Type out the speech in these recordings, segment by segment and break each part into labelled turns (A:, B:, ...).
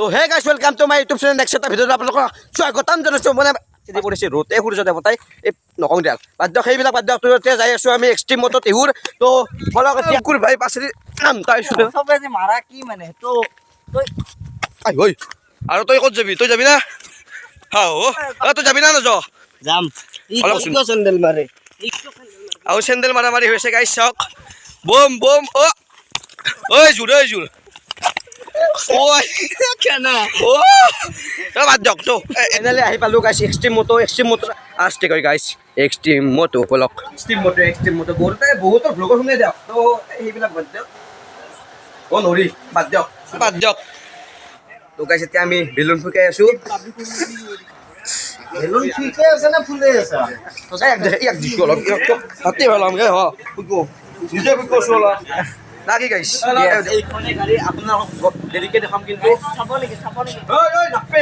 A: তো হে গাইছ welcome to my YouTube channel next এটা ভিডিঅ'ত আপোনালোকক স্বাগতম জনাইছোঁ মানে চিনি পৰিছে ৰ'দে সূৰ্য দেৱতাই এই নকওঁ দিয়াল বাদ দিয়ক সেইবিলাক বাদ দিয়ক তোতে যাই আছোঁ আমি এক্সট্ৰিম মটো টিহুৰ তো বলক এতিয়া কুৰ ভাই পাছৰি নাম তাইছোঁ
B: সবে যে মাৰা কি মানে তো তই
A: আই ঐ আৰু তই ক'ত যাবি তই যাবি না হাও তই যাবি না নাযাওঁ
B: যাম
A: অলপ
B: ইকো চেন্ডেল মাৰে
A: আৰু চেণ্ডেল মাৰামাৰি হৈছে গাইছ চাওক বম বম ঐ জোৰ ঐ
B: কেনা
A: বাদ দিয়ক তো এনেলে আহি পালোঁ গাইছ এক্সট্ৰিম মটো আস্তে কৰি গাইছ এক্সট্ৰিম মটো বলক এক্সট্ৰিম মটো বহুতৰ ভ্লগৰ শুনে দিয়ক তো সেইবিলাক বাদ দিয়ক নৰি বাদ দিয়ক তো গাইছ এতিয়া আমি বেলুন ফুকাই আছোঁ
B: বেলুন ঠিকে আছে না ফুলে আছে
A: ইয়াক দিছোঁ অলপ হাতে পেলাম হে নিজে ফুকছোঁ অলপ নাকি গাইছ
B: এইখনে গাড়ী আপোনালোকক
A: দেৰিকে দেখাম কিন্তু
B: চাব নেকি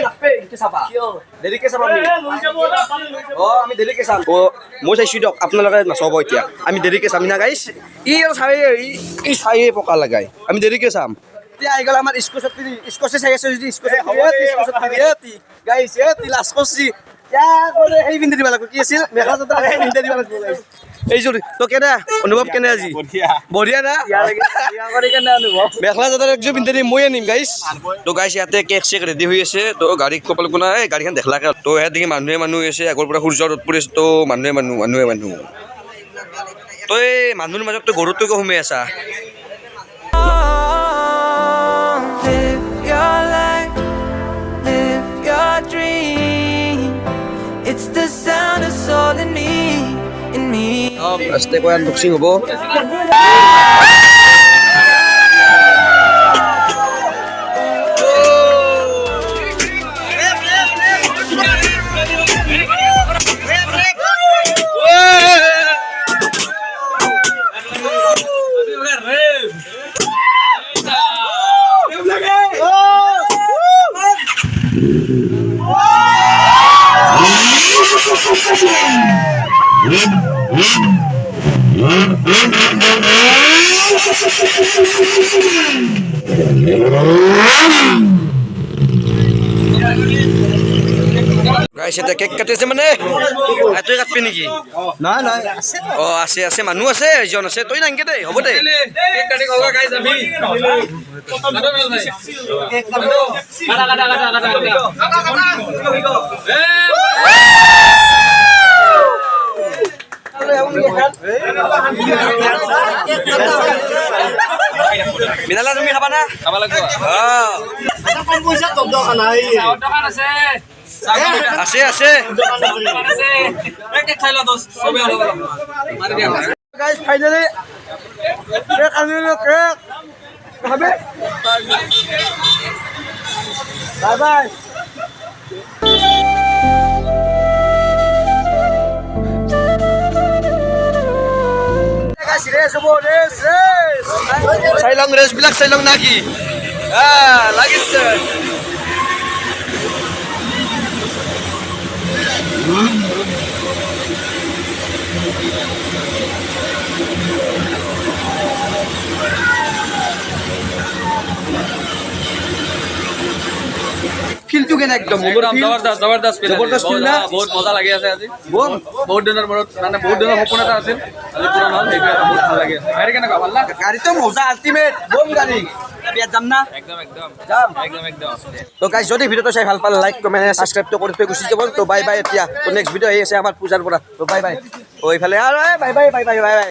A: নাপে ইনকে চাবা দেৰিকে চাম আমি আমি দেৰিকে চাম মই চাইছোঁ দিয়ক আপোনালোকে নাচাব এতিয়া আমি দেৰিকে চাম না গাইছ ই চায়ে পকা লগাই আমি দেৰিকে চাম এতিয়া আহি গ'ল আমাৰ স্কচে চাই আছে যদি স্কচে গাইছ লাষ্ট কৰছি সেই পিন্ধি দিব লাগিব কি আছিল মেখেলা চাদৰ পিন্ধি দিব লাগিব এইযোৰ তো কেনে অনুভৱ কেনে আজি বঢ়িয়া না মেখেলা চাদৰ একযোৰ পিন্ধি দিম মই আনিম গাইছ তো গাইছ ইয়াতে কেক চেক ৰেডি হৈ আছে তো গাড়ী কপাল কোনা এই গাড়ীখন দেখলাকে তো ইয়াত দেখি মানুহে আছে আগৰ পৰা সূৰ্য ৰ'দ পৰি আছে তো মানুহে তো এই মানুহৰ মাজত তো গৰুটো সোমাই আছা
C: It's the sound of soul in me.
A: আস্তে কৈ আনবক্সিং হ'ব গাইছ এতিয়া কেক কাটিছে মানে তই কাটবি নেকি
B: নাই
A: অঁ আছে মানুহ আছে এজন আছে তই নাংকে দেই হ'ব দে মিনালা তুমি খাবা না খাব লাগিব
B: কম পইচা কম দোকান নাই
A: আছে গাইস ফাইনালি কেক আনিলো কেক খাবে বাই বাই চাইলং ৰেচ বিলাক চাইলং নাকি লাগিছে ফিলটো কেনে একদম
D: জবৰদস্ত
A: ফিল না
D: বহুত মজা লাগি আছে আজি
A: বম
D: বহুত দিনৰ মূৰত মানে বহুত দিনৰ সপোন এটা আছিল আজি পূৰণ হ'ল সেইটো এটা বহুত ভাল লাগি আছে গাড়ী কেনেকুৱা ভাল না
A: গাড়ীটো মজা আল্টিমেট বম গাড়ী বিয়াত যাম না
D: একদম
A: তো গাইছ যদি ভিডিঅ'টো চাই ভাল পালে লাইক কমেণ্ট ছাবস্ক্ৰাইবটো কৰি থৈ গুচি যাব তো বাই বাই এতিয়া তো নেক্সট ভিডিঅ' আহি আছে আমাৰ পূজাৰ পৰা তো বাই বাই এইফালে আৰু বাই বাই